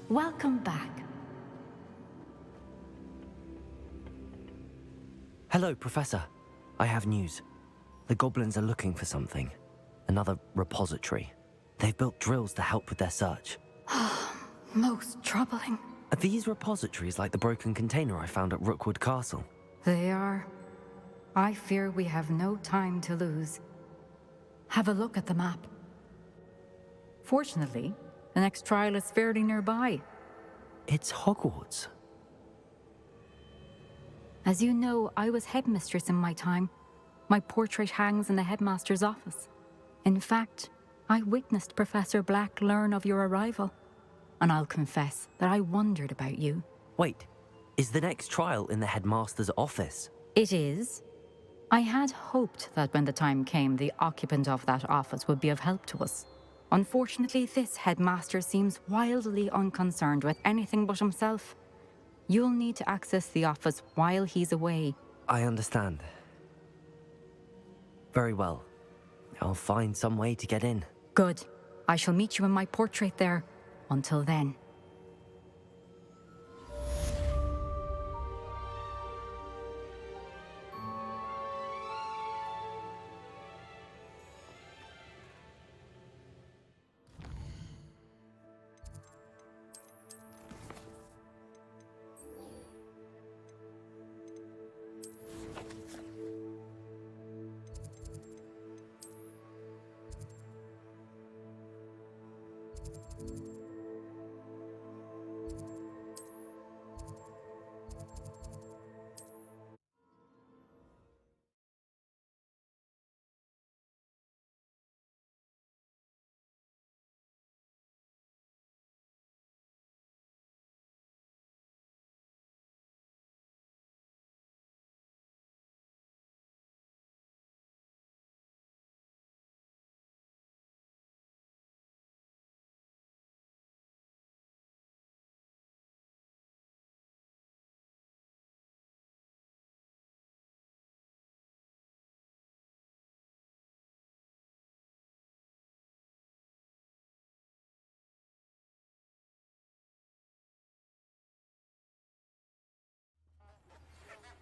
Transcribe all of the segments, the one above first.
Welcome back. Hello, Professor. I have news. The goblins are looking for something. Another repository. They've built drills to help with their search. Most troubling. Are these repositories like the broken container I found at Rookwood Castle? They are. I fear we have no time to lose. Have a look at the map. Fortunately, the next trial is fairly nearby. It's Hogwarts. As you know, I was headmistress in my time. My portrait hangs in the headmaster's office. In fact, I witnessed Professor Black learn of your arrival. And I'll confess that I wondered about you. Wait, is the next trial in the headmaster's office? It is. I had hoped that when the time came, the occupant of that office would be of help to us. Unfortunately, this headmaster seems wildly unconcerned with anything but himself. You'll need to access the office while he's away. I understand. Very well. I'll find some way to get in. Good. I shall meet you in my portrait there. Until then.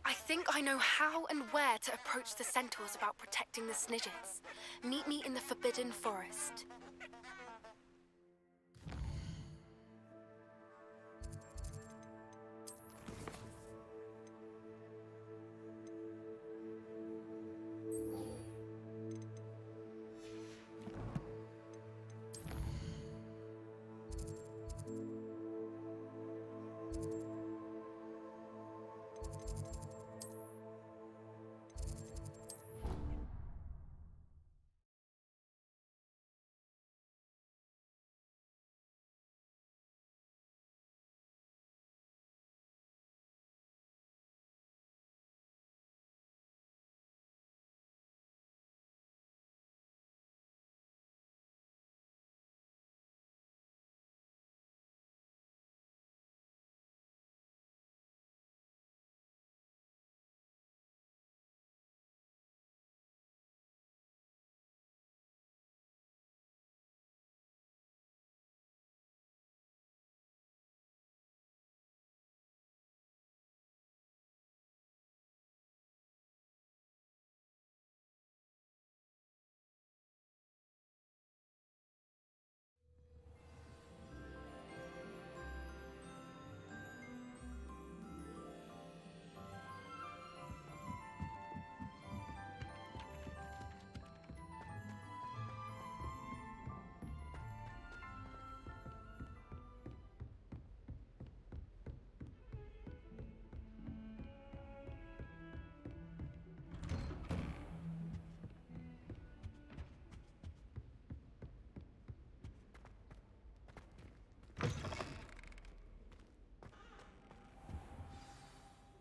I think I know how and where to approach the centaurs about protecting the Snidgets. Meet me in the Forbidden Forest.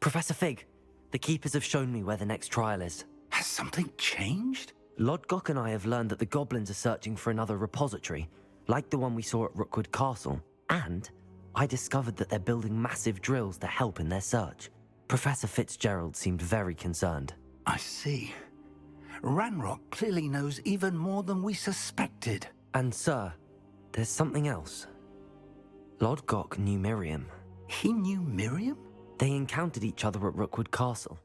Professor Fig, the Keepers have shown me where the next trial is. Has something changed? Lodgok and I have learned that the goblins are searching for another repository, like the one we saw at Rookwood Castle. And I discovered that they're building massive drills to help in their search. Professor Fitzgerald seemed very concerned. I see. Ranrock clearly knows even more than we suspected. And sir, there's something else. Lodgok knew Miriam. He knew Miriam? They encountered each other at Rookwood Castle.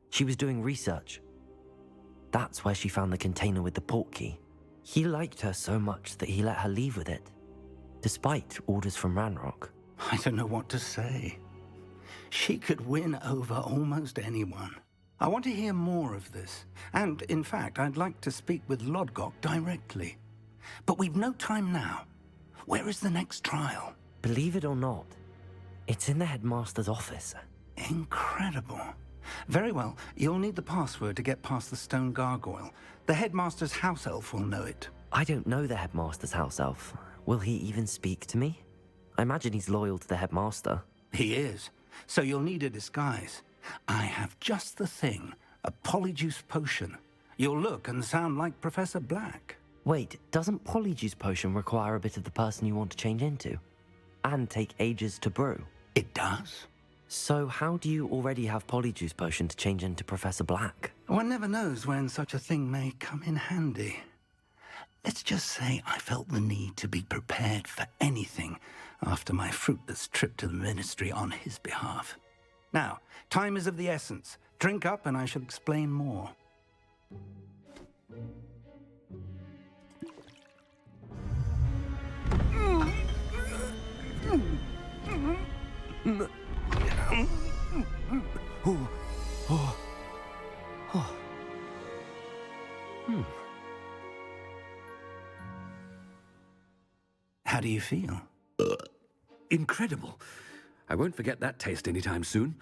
She was doing research. That's where she found the container with the portkey. He liked her so much that he let her leave with it, despite orders from Ranrock. I don't know what to say. She could win over almost anyone. I want to hear more of this. And, in fact, I'd like to speak with Lodgok directly. But we've no time now. Where is the next trial? Believe it or not, it's in the headmaster's office. Incredible. Very well. You'll need the password to get past the stone gargoyle. The headmaster's house elf will know it. I don't know the headmaster's house elf. Will he even speak to me? I imagine he's loyal to the headmaster. He is. So you'll need a disguise. I have just the thing. A polyjuice potion. You'll look and sound like Professor Black. Wait, doesn't Polyjuice Potion require a bit of the person you want to change into? And take ages to brew? It does. So how do you already have Polyjuice Potion to change into Professor Black? One never knows when such a thing may come in handy. Let's just say I felt the need to be prepared for anything after my fruitless trip to the Ministry on his behalf. Now, time is of the essence. Drink up and I shall explain more. How do you feel? Incredible. I won't forget that taste anytime soon.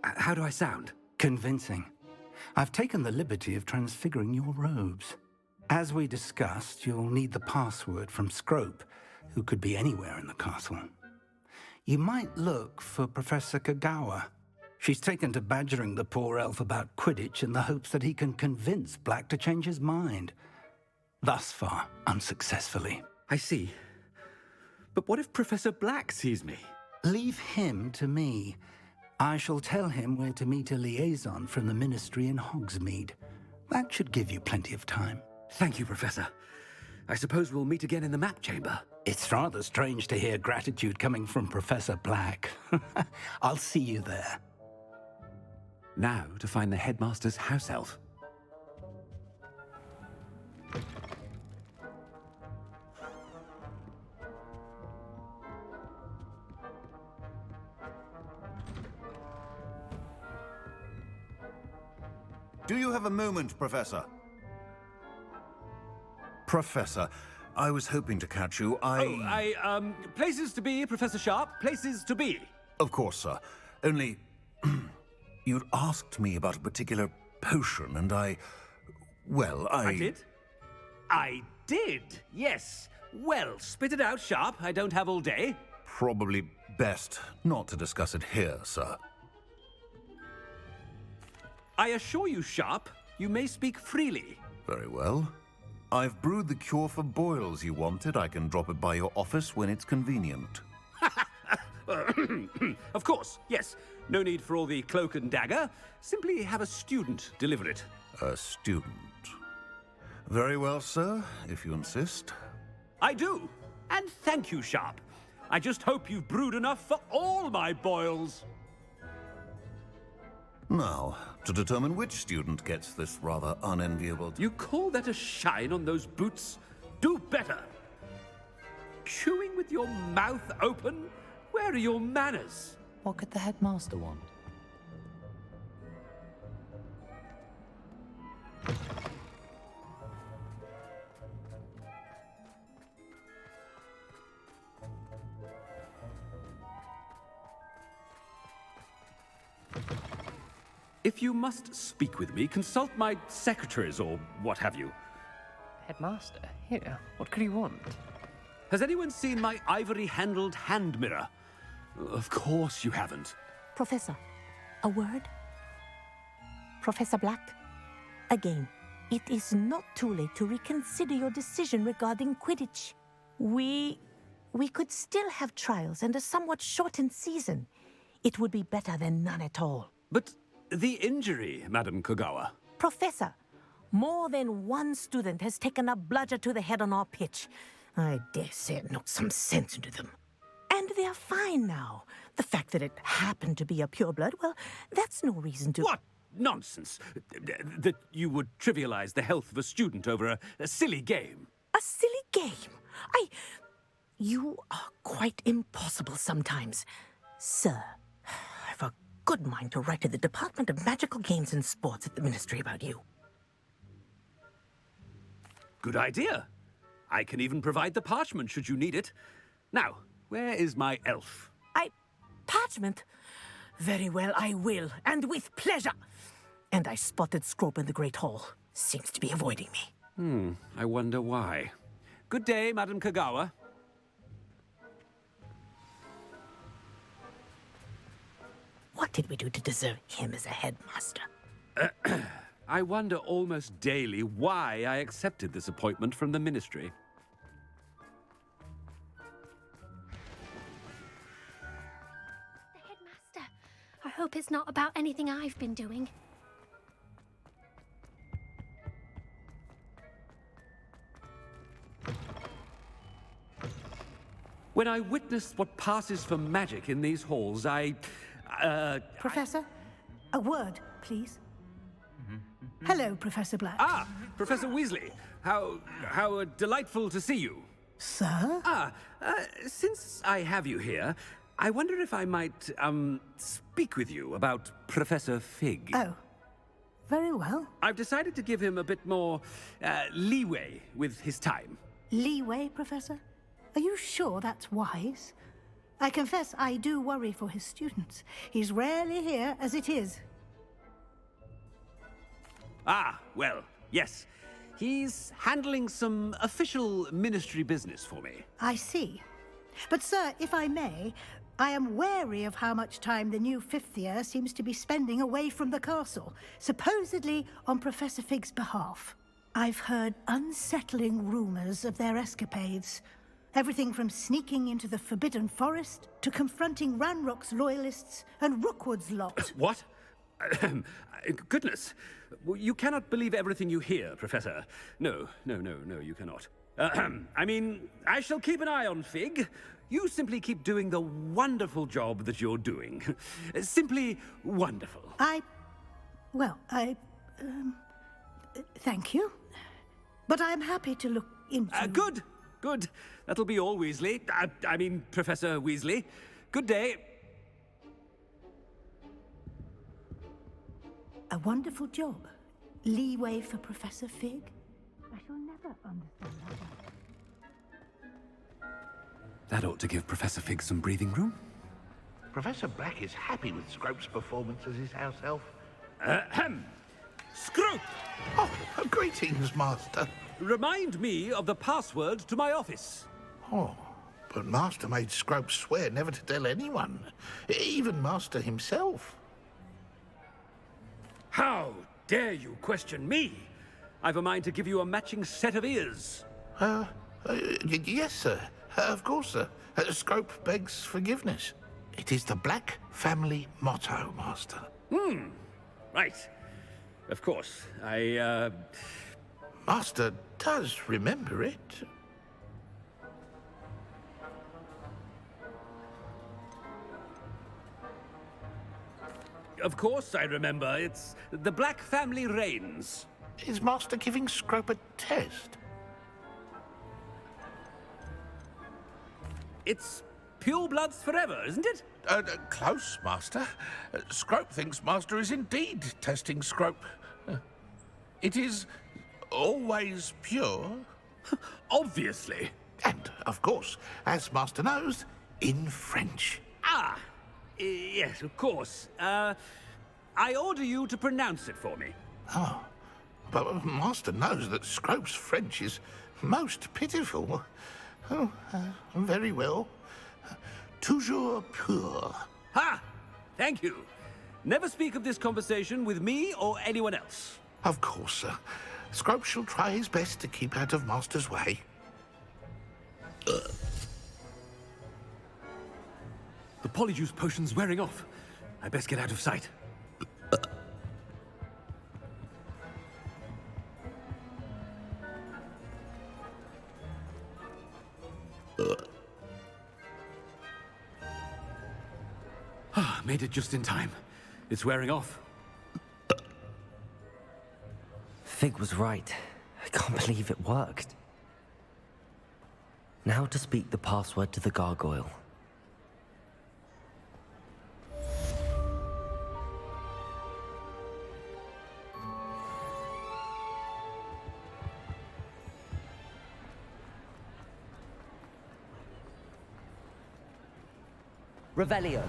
How do I sound? Convincing. I've taken the liberty of transfiguring your robes. As we discussed, you'll need the password from Scrope, who could be anywhere in the castle. You might look for Professor Kagawa. She's taken to badgering the poor elf about Quidditch in the hopes that he can convince Black to change his mind. Thus far, unsuccessfully. I see. But what if Professor Black sees me? Leave him to me. I shall tell him where to meet a liaison from the Ministry in Hogsmeade. That should give you plenty of time. Thank you, Professor. I suppose we'll meet again in the map chamber. It's rather strange to hear gratitude coming from Professor Black. I'll see you there. Now to find the headmaster's house elf. Do you have a moment, Professor? Professor, I was hoping to catch you. Places to be, Professor Sharp. Places to be. Of course, sir. Only, you'd asked me about a particular potion, and I did? I did, yes. Well, spit it out, Sharp. I don't have all day. Probably best not to discuss it here, sir. I assure you, Sharp, you may speak freely. Very well. I've brewed the cure for boils you wanted. I can drop it by your office when it's convenient. Of course, yes. No need for all the cloak and dagger. Simply have a student deliver it. A student. Very well, sir, if you insist. I do. And thank you, Sharp. I just hope you've brewed enough for all my boils. Now, to determine which student gets this rather unenviable... You call that a shine on those boots? Do better. Chewing with your mouth open? Where are your manners? What could the headmaster want? If you must speak with me, consult my secretaries or what have you. Headmaster? Here, what could he want? Has anyone seen my ivory-handled hand mirror? Of course you haven't. Professor, a word? Professor Black, again, it is not too late to reconsider your decision regarding Quidditch. We could still have trials and a somewhat shortened season. It would be better than none at all. But the injury, Madam Kogawa. Professor, more than one student has taken a bludger to the head on our pitch. I dare say it knocked some sense into them. And they're fine now. The fact that it happened to be a pureblood, well, that's no reason to... What nonsense! That you would trivialize the health of a student over a silly game. A silly game? You are quite impossible sometimes. Sir, I've a good mind to write to the Department of Magical Games and Sports at the Ministry about you. Good idea. I can even provide the parchment should you need it. Now, where is my elf? Parchment? Very well, I will, and with pleasure. And I spotted Scrope in the Great Hall. Seems to be avoiding me. I wonder why. Good day, Madam Kagawa. What did we do to deserve him as a headmaster? I wonder almost daily why I accepted this appointment from the Ministry. The headmaster. I hope it's not about anything I've been doing. When I witnessed what passes for magic in these halls, Professor, a word, please. Hello, Professor Black. Ah, Professor Weasley. How delightful to see you. Sir? Since I have you here, I wonder if I might, speak with you about Professor Fig. Oh, very well. I've decided to give him a bit more, leeway with his time. Leeway, Professor? Are you sure that's wise? I confess I do worry for his students. He's rarely here as it is. Ah, well, yes. He's handling some official ministry business for me. I see. But, sir, if I may, I am wary of how much time the new fifth year seems to be spending away from the castle, supposedly on Professor Fig's behalf. I've heard unsettling rumors of their escapades. Everything from sneaking into the Forbidden Forest to confronting Ranrock's loyalists and Rookwood's lot. What? Goodness. You cannot believe everything you hear, Professor. No, you cannot. I mean, I shall keep an eye on Fig. You simply keep doing the wonderful job that you're doing. Simply wonderful. Thank you. But I'm happy to look into... Good. That'll be all, Weasley. I mean, Professor Weasley. Good day. A wonderful job. Leeway for Professor Fig? I shall never understand that. That ought to give Professor Fig some breathing room. Professor Black is happy with Scrope's performance as his house elf. Scrope! Oh, greetings, Master. Remind me of the password to my office. Oh, but Master made Scrope swear never to tell anyone, even Master himself. How dare you question me? I've a mind to give you a matching set of ears. Yes, sir. Of course, sir. Scrope begs forgiveness. It is the Black family motto, Master. Right. Of course. Master does remember it. Of course I remember. It's the Black family reigns. Is Master giving Scrope a test? It's purebloods forever, isn't it? Close, Master. Scrope thinks Master is indeed testing Scrope. It is always pure. Obviously. And, of course, as Master knows, in French. Yes, of course. I order you to pronounce it for me. Oh, but Master knows that Scrope's French is most pitiful. Oh, very well. Toujours pur. Ha! Thank you. Never speak of this conversation with me or anyone else. Of course, sir. Scrope shall try his best to keep out of Master's way. The polyjuice potion's wearing off. I best get out of sight. Made it just in time. It's wearing off. Fig was right. I can't believe it worked. Now to speak the password to the gargoyle. Revelio.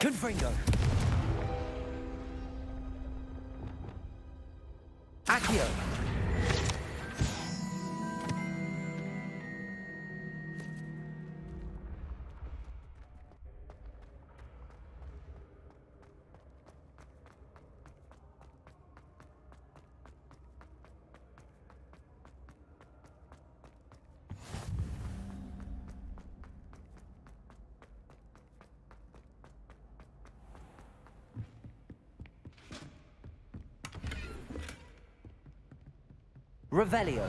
Confringo. Accio. Revelio.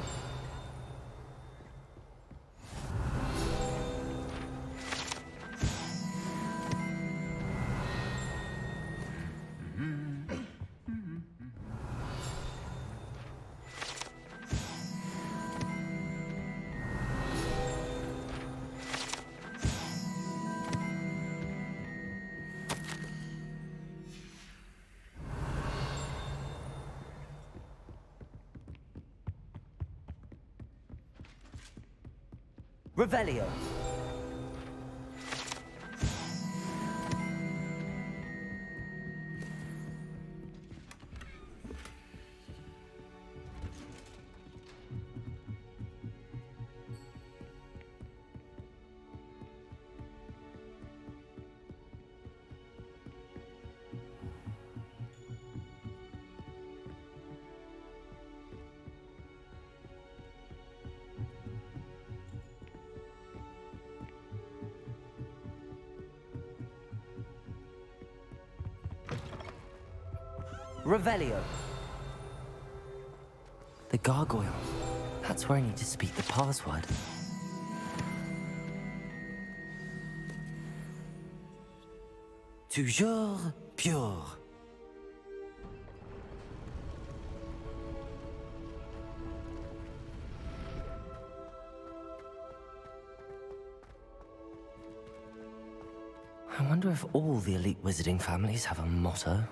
Revelio. Revelio. The gargoyle. That's where I need to speak the password. Toujours pure. I wonder if all the elite wizarding families have a motto.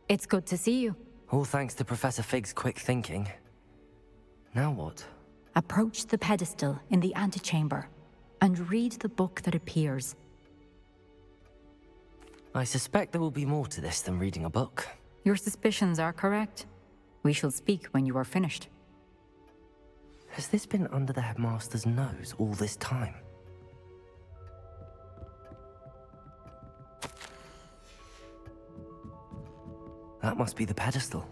It's good to see you. All thanks to Professor Fig's quick thinking. Now what? Approach the pedestal in the antechamber and read the book that appears. I suspect there will be more to this than reading a book. Your suspicions are correct. We shall speak when you are finished. Has this been under the headmaster's nose all this time? That must be the pedestal.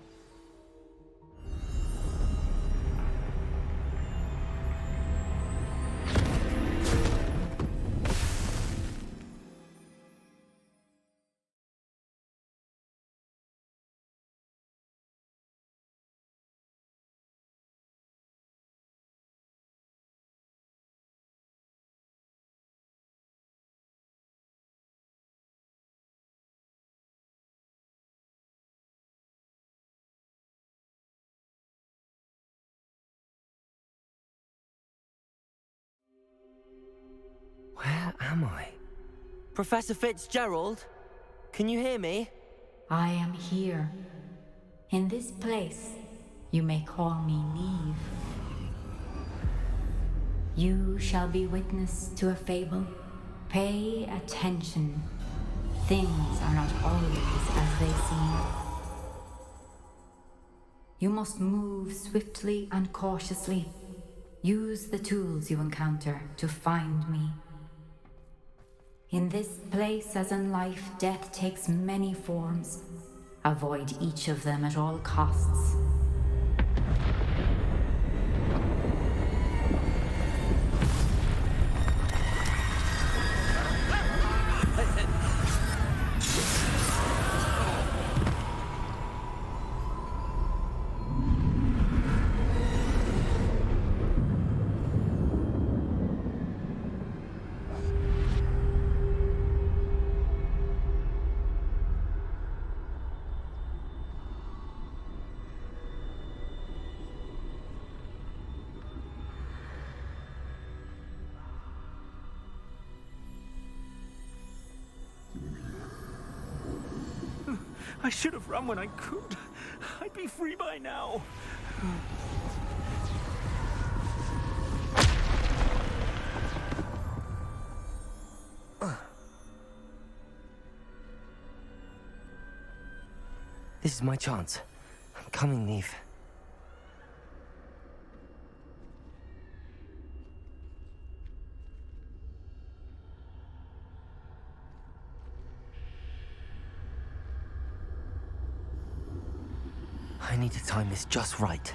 Where am I? Professor Fitzgerald? Can you hear me? I am here. In this place, you may call me Niamh. You shall be witness to a fable. Pay attention. Things are not always as they seem. You must move swiftly and cautiously. Use the tools you encounter to find me. In this place, as in life, death takes many forms. Avoid each of them at all costs. I should have run when I could. I'd be free by now. This is my chance. I'm coming, Niamh. I need to time this just right.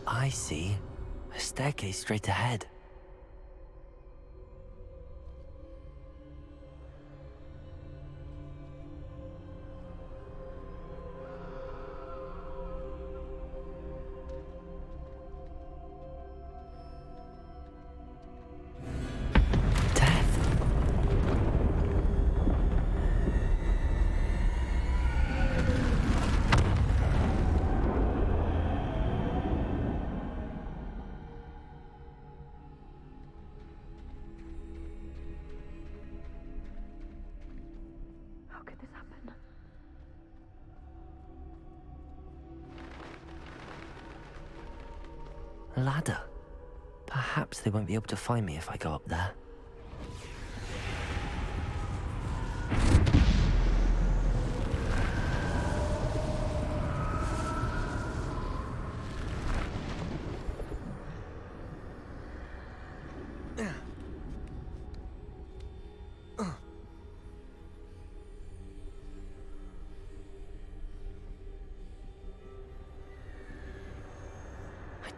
I see. A staircase straight ahead. A ladder. Perhaps they won't be able to find me if I go up there.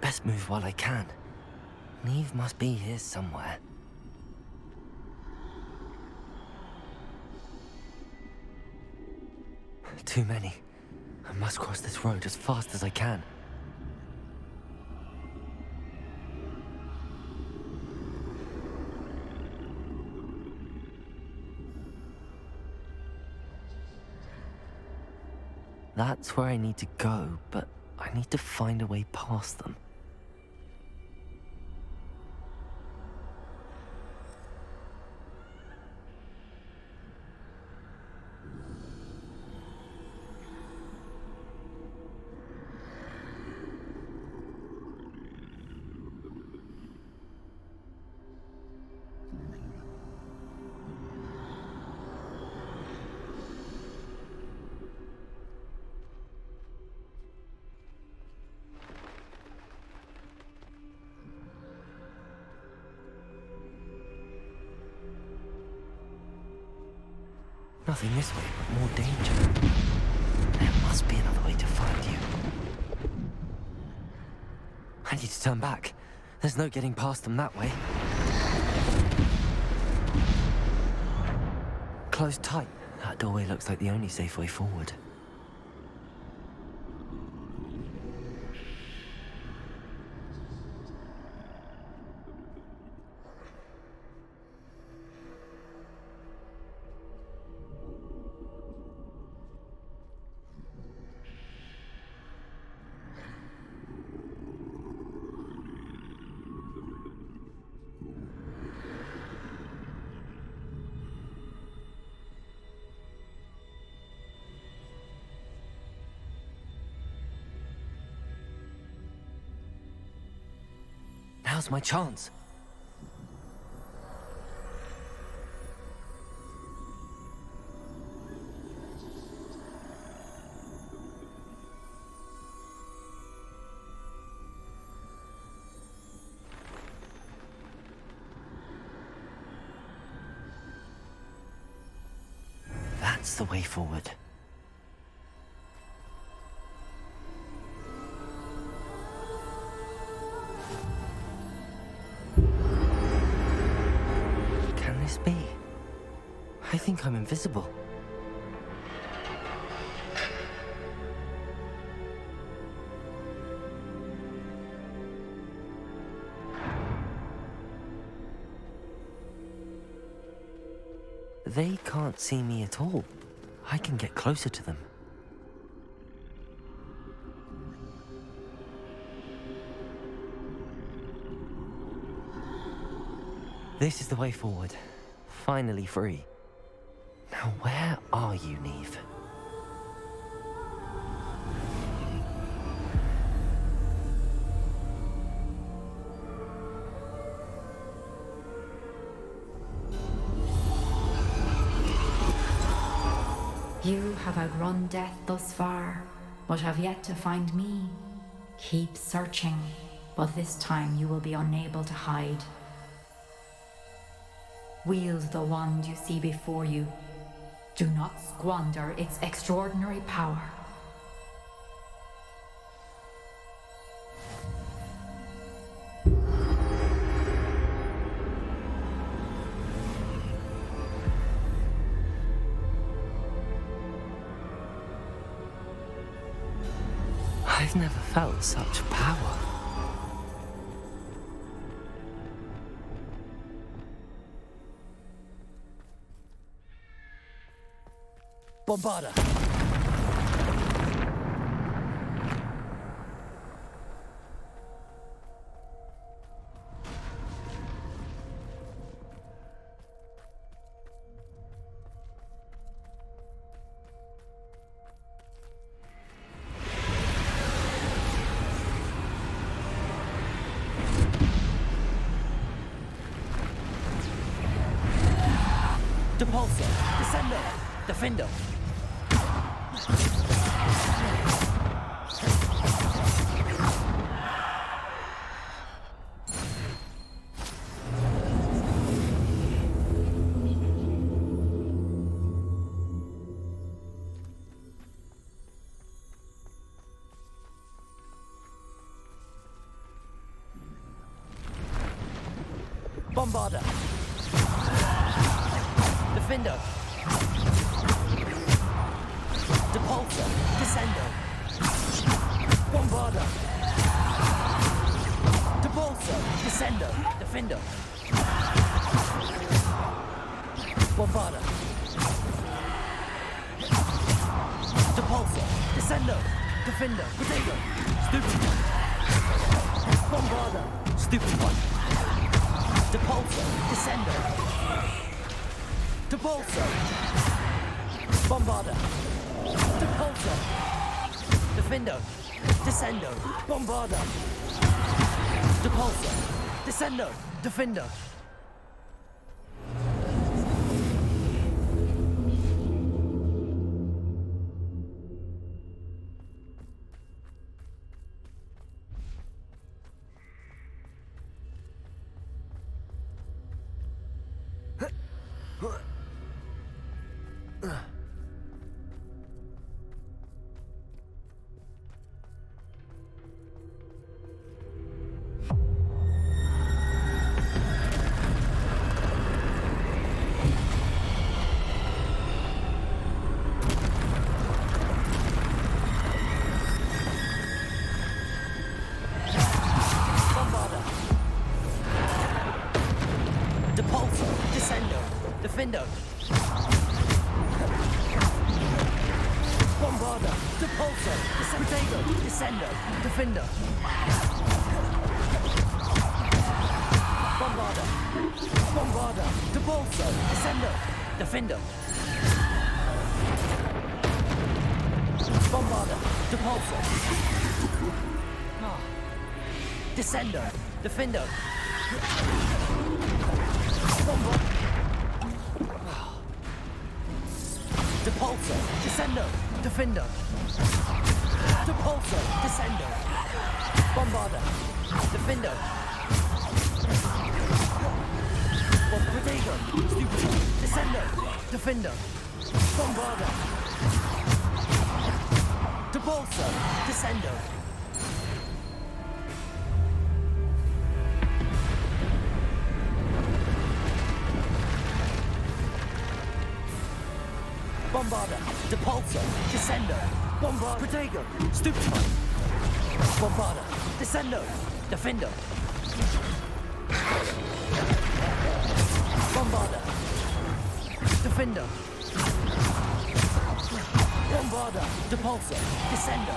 Best move while I can. Niamh must be here somewhere. Too many. I must cross this road as fast as I can. That's where I need to go, but I need to find a way past them. Nothing this way, but more danger. There must be another way to find you. I need to turn back. There's no getting past them that way. Close tight. That doorway looks like the only safe way forward. Now's my chance. That's the way forward. Can this be? I think I'm invisible. They can't see me at all. I can get closer to them. This is the way forward. Finally free. Now where are you, Niamh? You have outrun death thus far, but have yet to find me. Keep searching, but this time you will be unable to hide. Wield the wand you see before you. Do not squander its extraordinary power. I've never felt such power. Bombarda! Depulso! Descendo! Defendo! Bombarda! Defendo! Depulso! Descendo! Bombarda! Depulso! Descendo! Defendo! Bombarda! Depulso! Descendo! Defendo! Potato! Stupid one! Bombarda! Stupid one! Depulso! Descendo! Depulso! Bombarda! Depulso! Defendo! Descendo! Bombarda! Depulso! Descendo! Defendo! Defendo! Bombarda! Depulso! Potato! Descendo! Defendo! Bombarda! Bombarda! Depulso! Descendo! Defendo! Bombarda! Depulso! Descendo! Defendo! Depulso! Descendo! Defendo! Depulso! Descendo! Bombarda! Defendo! Protego! Stupido! Descendo! Defendo! Bombarda! Depulso! Descendo! Bombarda! Depulso! Descendo! Bombarda! Protego! Stupido! Bombarda! Descendo! Defendo! Bombarda! Defendo! Bombarda! Depulso! Descendo!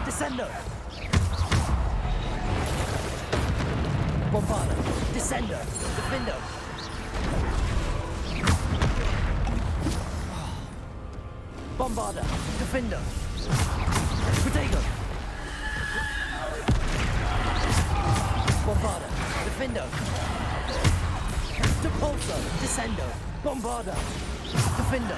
Descendo! Bombarda! Descendo! Defendo! Bombarda! Defendo! Protego! Bombarda! Defendo! Depulso! Descendo! Bombarda! Defendo!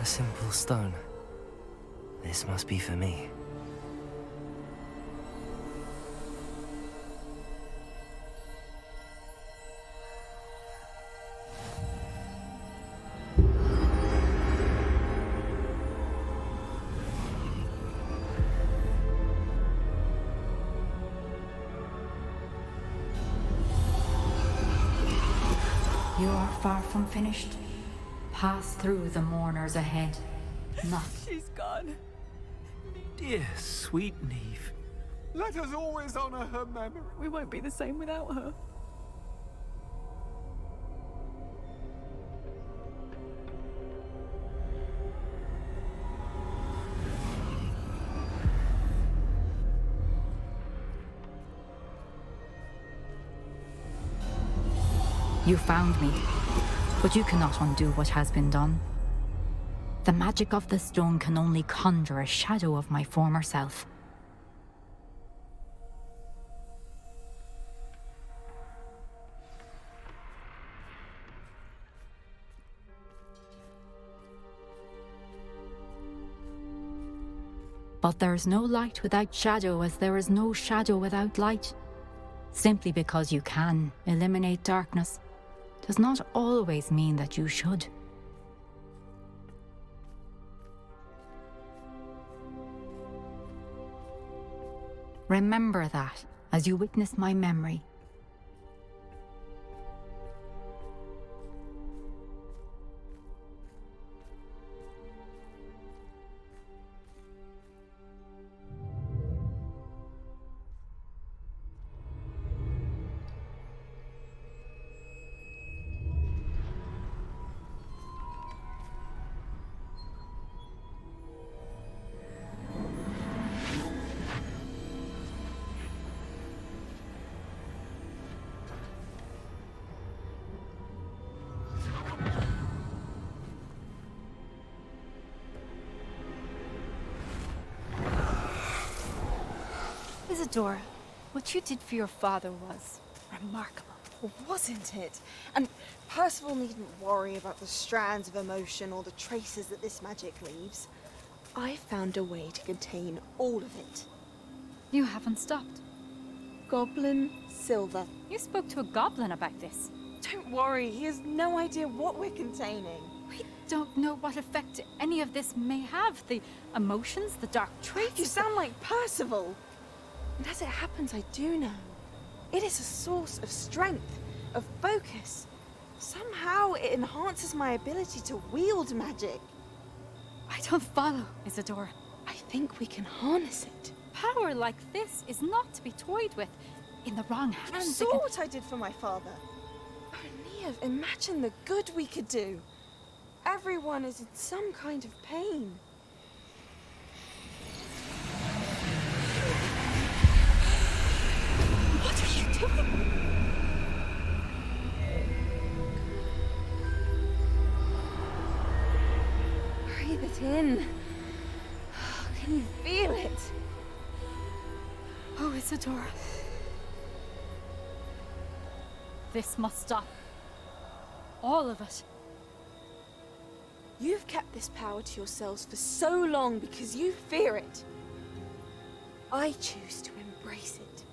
A simple stone. This must be for me. You are far from finished. Pass through the mourners ahead. Not. She's gone. Dear, sweet Niamh. Let us always honor her memory. We won't be the same without her. You found me, but you cannot undo what has been done. The magic of the stone can only conjure a shadow of my former self. But there is no light without shadow, as there is no shadow without light. Simply because you can eliminate darkness does not always mean that you should. Remember that as you witness my memory. Isadora, what you did for your father was remarkable. Well, wasn't it? And Percival needn't worry about the strands of emotion or the traces that this magic leaves. I found a way to contain all of it. You haven't stopped. Goblin silver. You spoke to a goblin about this. Don't worry, he has no idea what we're containing. We don't know what effect any of this may have. The emotions, the dark traits. You sound like Percival. And as it happens, I do know. It is a source of strength, of focus. Somehow it enhances my ability to wield magic. I don't follow, Isadora. I think we can harness it. Power like this is not to be toyed with. In the wrong You hands, saw what I did for my father. Oh, Niamh, imagine the good we could do. Everyone is in some kind of pain. What are you doing? Breathe it in. Can you feel it? Oh, Isadora. This must stop. All of it. You've kept this power to yourselves for so long because you fear it. I choose to embrace it.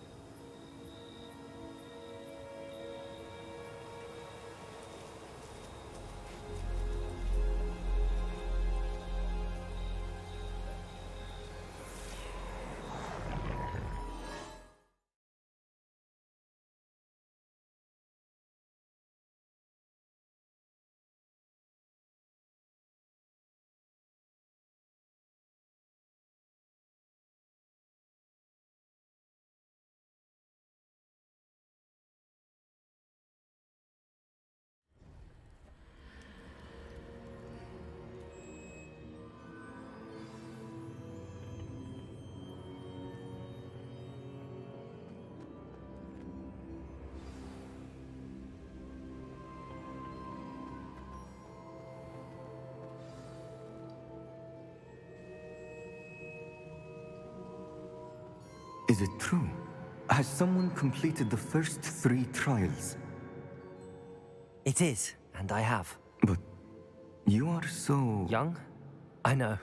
Is it true? Has someone completed the first 3 trials? It is, and I have. But you are so... Young? I know.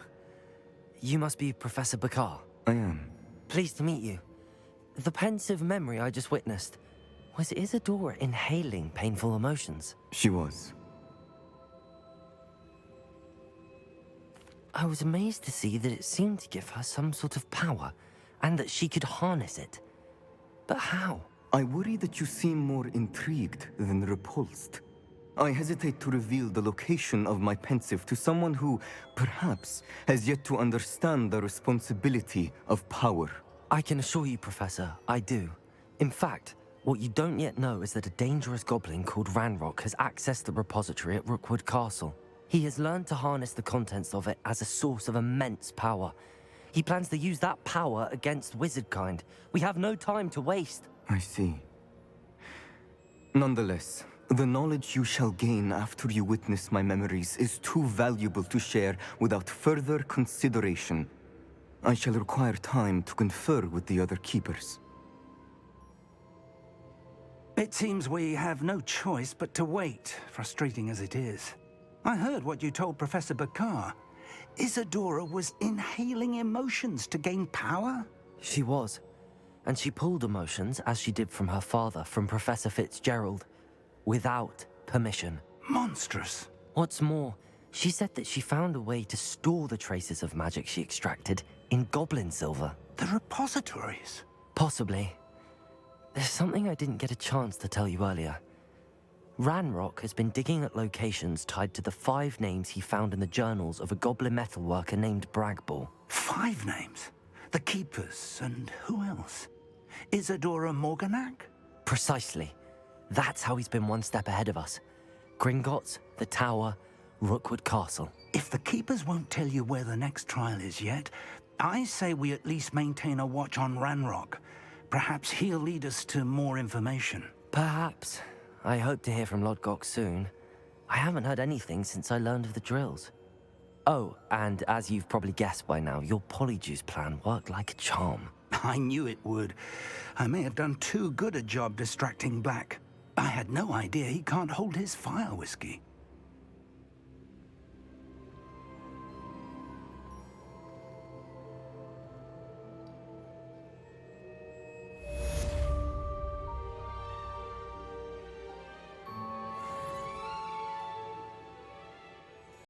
You must be Professor Bakar. I am. Pleased to meet you. The pensive memory I just witnessed, was Isadora inhaling painful emotions? She was. I was amazed to see that it seemed to give her some sort of power, and that she could harness it. But how? I worry that you seem more intrigued than repulsed. I hesitate to reveal the location of my pensive to someone who, perhaps, has yet to understand the responsibility of power. I can assure you, Professor, I do. In fact, what you don't yet know is that a dangerous goblin called Ranrock has accessed the repository at Rookwood Castle. He has learned to harness the contents of it as a source of immense power. He plans to use that power against wizardkind. We have no time to waste. I see. Nonetheless, the knowledge you shall gain after you witness my memories is too valuable to share without further consideration. I shall require time to confer with the other keepers. It seems we have no choice but to wait, frustrating as it is. I heard what you told Professor Bakar. Isadora was inhaling emotions to gain power? She was. And she pulled emotions, as she did from her father, from Professor Fitzgerald, without permission. Monstrous. What's more, she said that she found a way to store the traces of magic she extracted in goblin silver. The repositories? Possibly. There's something I didn't get a chance to tell you earlier. Ranrock has been digging at locations tied to the 5 names he found in the journals of a goblin metalworker named Bragball. 5 names? The Keepers, and who else? Isadora Morganac? Precisely. That's how he's been one step ahead of us. Gringotts, the Tower, Rookwood Castle. If the Keepers won't tell you where the next trial is yet, I say we at least maintain a watch on Ranrock. Perhaps he'll lead us to more information. Perhaps. I hope to hear from Lodgok soon. I haven't heard anything since I learned of the drills. Oh, and as you've probably guessed by now, your polyjuice plan worked like a charm. I knew it would. I may have done too good a job distracting Black. I had no idea he can't hold his fire whiskey.